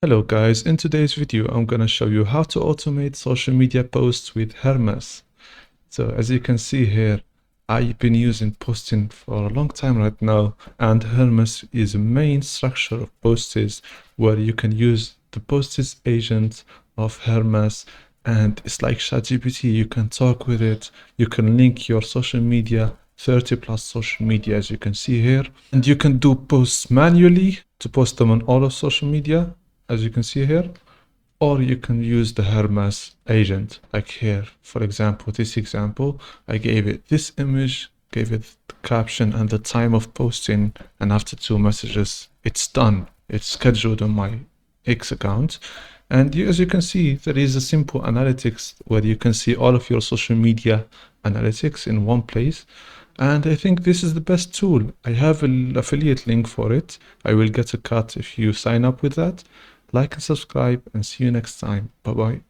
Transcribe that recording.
Hello guys, in today's video I'm gonna show you how to automate social media posts with Hermes. So as you can see here, I've been using posting for a long time right now, and Hermes is a main structure of posts where you can use the posts agent of Hermes, and it's like ChatGPT. You can talk with it, you can link your social media, 30 plus social media as you can see here, and you can do posts manually to post them on all of social media as you can see here, or you can use the Hermes agent like here. For example, this example, I gave it this image, gave it the caption and the time of posting, and after 2 messages, it's done. It's scheduled on my X account. And as you can see, there is a simple analytics where you can see all of your social media analytics in one place. And I think this is the best tool. I have an affiliate link for it. I will get a cut if you sign up with that. Like and subscribe, and see you next time. Bye bye.